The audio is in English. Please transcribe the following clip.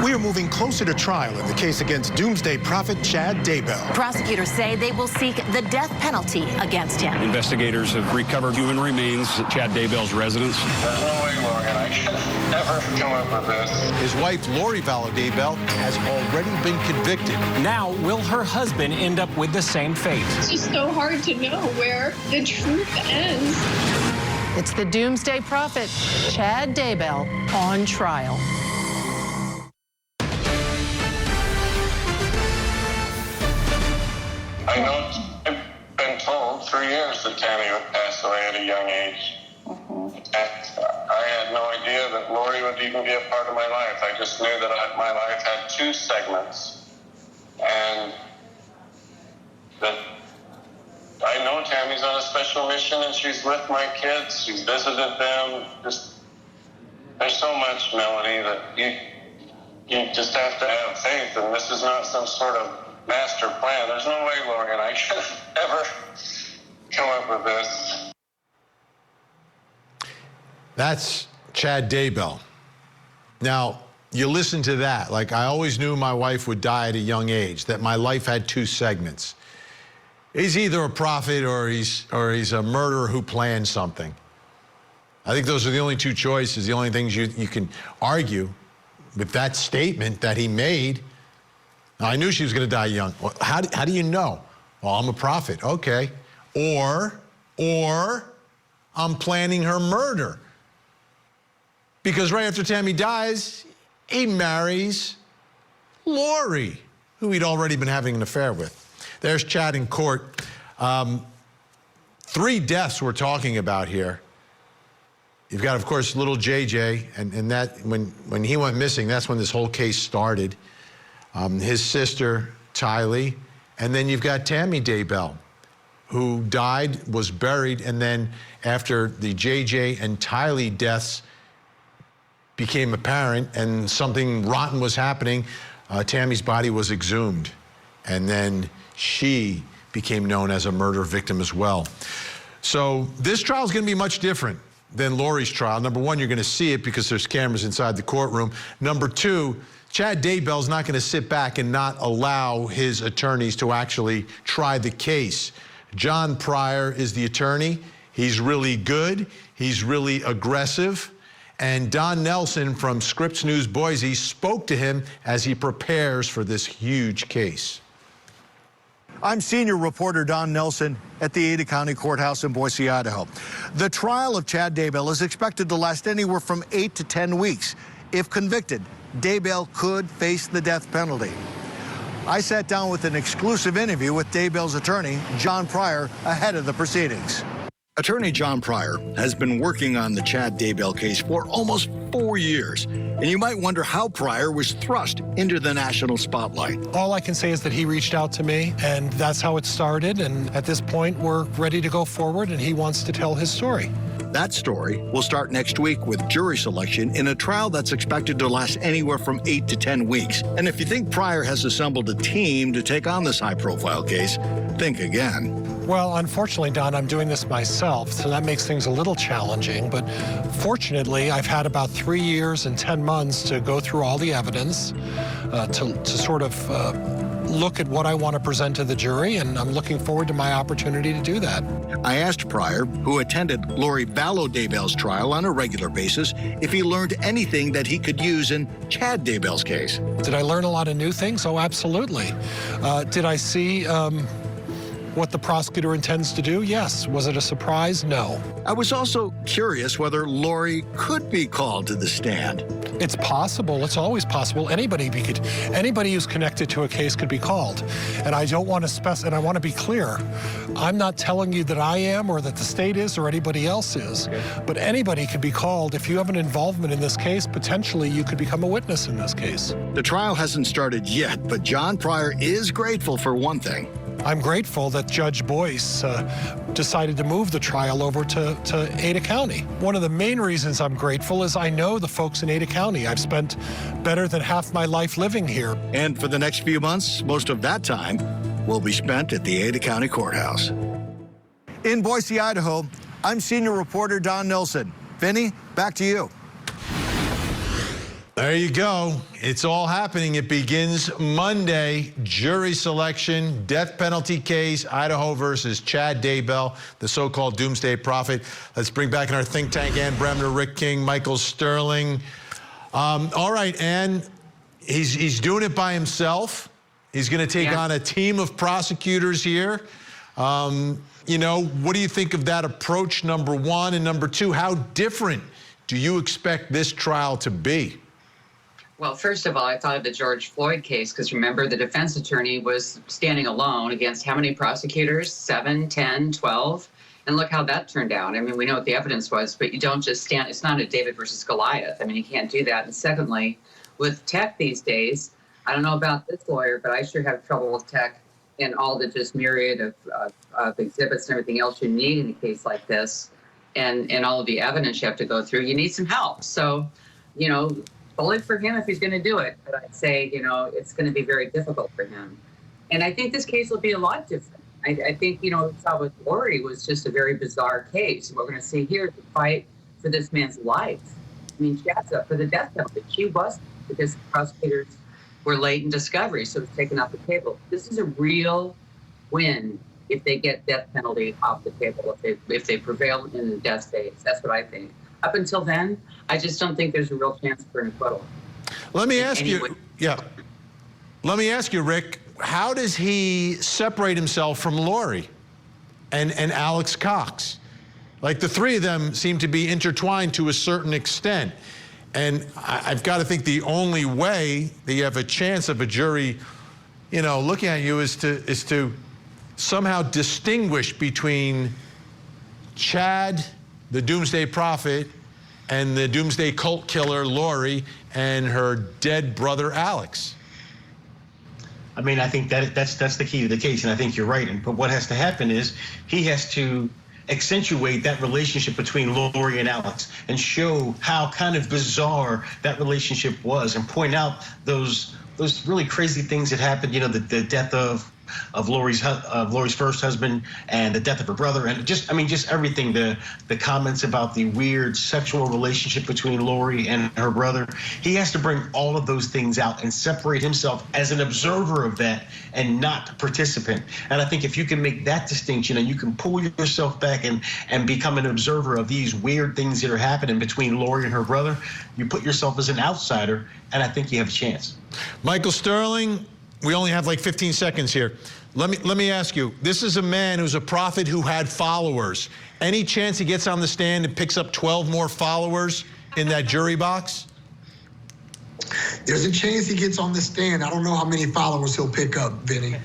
We are moving closer to trial in the case against Doomsday prophet Chad Daybell. Prosecutors say they will seek the death penalty against him. Investigators have recovered human remains at Chad Daybell's residence. There's no way, Morgan, I should never come up with this. His wife, Vallow Daybell, has already been convicted. Now, will her husband end up with the same fate? It's just so hard to know where the truth ends. It's the Doomsday prophet, Chad Daybell, on trial. I know I've been told for years that Tammy would pass away at a young age. I had no idea that Lori would even be a part of my life. I just knew that my life had two segments. And that I know Tammy's on a special mission and she's with my kids. She's visited them. There's so much, Melanie, that you just have to have faith. And this is not some sort of master plan. There's no way, Logan, I could ever come up with this. That's Chad Daybell. Now, you listen to that. Like, I always knew my wife would die at a young age, that my life had two segments. He's either a prophet or he's a murderer who planned something. I think those are the only two choices, the only things you can argue with that statement that he made. Now, I knew she was going to die young. Well, how do you know? Well, I'm a prophet. Okay. Or I'm planning her murder. Because right after Tammy dies, he marries Lori, who he'd already been having an affair with. There's Chad in court. 3 deaths we're talking about here. You've got, of course, little JJ, and that when he went missing, that's when this whole case started. His sister, Tylee, and then you've got Tammy Daybell, who died, was buried, and then after the JJ and Tylee deaths became apparent and something rotten was happening, Tammy's body was exhumed, and then she became known as a murder victim as well. So this trial is going to be much different than Lori's trial. Number one, you're going to see it because there's cameras inside the courtroom. Number two, Chad Daybell's not going to sit back and not allow his attorneys to actually try the case. John Pryor is the attorney. He's really good. He's really aggressive. And Don Nelson from Scripps News Boise spoke to him as he prepares for this huge case. I'm senior reporter Don Nelson at the Ada County Courthouse in Boise, Idaho. The trial of Chad Daybell is expected to last anywhere from 8 to 10 weeks. If convicted, Daybell could face the death penalty. I sat down with an exclusive interview with Daybell's attorney, John Pryor, ahead of the proceedings. Attorney John Pryor has been working on the Chad Daybell case for almost 4 years, and you might wonder how Pryor was thrust into the national spotlight. All I can say is that he reached out to me, and that's how it started, and at this point, we're ready to go forward, and he wants to tell his story. That story will start next week with jury selection in a trial that's expected to last anywhere from 8 to 10 weeks. And if you think Pryor has assembled a team to take on this high-profile case, think again. Well, unfortunately, Don, I'm doing this myself, so that makes things a little challenging. But fortunately, I've had about 3 years and 10 months to go through all the evidence, to sort of look at what I want to present to the jury, and I'm looking forward to my opportunity to do that. I asked Pryor, who attended Vallow Daybell's trial on a regular basis, if he learned anything that he could use in Chad Daybell's case. Did I learn a lot of new things? Oh, absolutely. Did I see what the prosecutor intends to do? Yes. Was it a surprise? No. I was also curious whether Lori could be called to the stand. It's possible. It's always possible. Anybody who's connected to a case could be called. And I don't want to and I want to be clear. I'm not telling you that I am or that the state is or anybody else is. Okay. But anybody could be called. If you have an involvement in this case, potentially you could become a witness in this case. The trial hasn't started yet, but John Pryor is grateful for one thing. I'm grateful that Judge Boyce decided to move the trial over to Ada County. One of the main reasons I'm grateful is I know the folks in Ada County. I've spent better than half my life living here. And for the next few months, most of that time will be spent at the Ada County Courthouse. In Boise, Idaho, I'm senior reporter Don Nelson. Vinny, back to you. There you go. It's all happening. It begins Monday. Jury selection, death penalty case, Idaho versus Chad Daybell, the so-called Doomsday Prophet. Let's bring back in our think tank Ann Bremner, Rick King, Michael Sterling. All right, Ann, he's doing it by himself. He's going to take on a team of prosecutors here. You know, what do you think of that approach, number one? And number two, how different do you expect this trial to be? Well, first of all, I thought of the George Floyd case, because remember, the defense attorney was standing alone against how many prosecutors? 7, 10, 12. And look how that turned out. I mean, we know what the evidence was, but you don't just stand. It's not a David versus Goliath. I mean, you can't do that. And secondly, with tech these days, I don't know about this lawyer, but I sure have trouble with tech and all the just myriad of exhibits and everything else you need in a case like this, and all of the evidence you have to go through. You need some help. So, you know, bullet for him if he's going to do it. But I'd say, you know, it's going to be very difficult for him. And I think this case will be a lot different. I think, you know, what we saw with Lori was just a very bizarre case. What we're going to see here is a fight for this man's life. I mean, Chad's up for the death penalty. She wasn't, because the prosecutors were late in discovery, so it's taken off the table. This is a real win if they get death penalty off the table, if they prevail in the death phase. That's what I think. Up until then, I just don't think there's a real chance for an acquittal. Let me ask you, let me ask you, Rick, how does he separate himself from Lori and Alex Cox? Like, the three of them seem to be intertwined to a certain extent. And I've got to think the only way that you have a chance of a jury, you know, looking at you is to somehow distinguish between Chad, the Doomsday Prophet, and the Doomsday cult killer, Lori, and her dead brother, Alex. I mean, I think that's the key to the case, and I think you're right. But what has to happen is he has to accentuate that relationship between Lori and Alex and show how kind of bizarre that relationship was, and point out those really crazy things that happened. You know, the death of Lori's first husband, and the death of her brother, and just everything. The comments about the weird sexual relationship between Lori and her brother. He has to bring all of those things out and separate himself as an observer of that and not a participant. And I think if you can make that distinction and you can pull yourself back and become an observer of these weird things that are happening between Lori and her brother, you put yourself as an outsider, and I think you have a chance. Michael Sterling, we only have like 15 seconds here. Let me ask you, this is a man who's a prophet who had followers. Any chance he gets on the stand and picks up 12 more followers in that jury box? There's a chance he gets on the stand. I don't know how many followers he'll pick up, Vinny.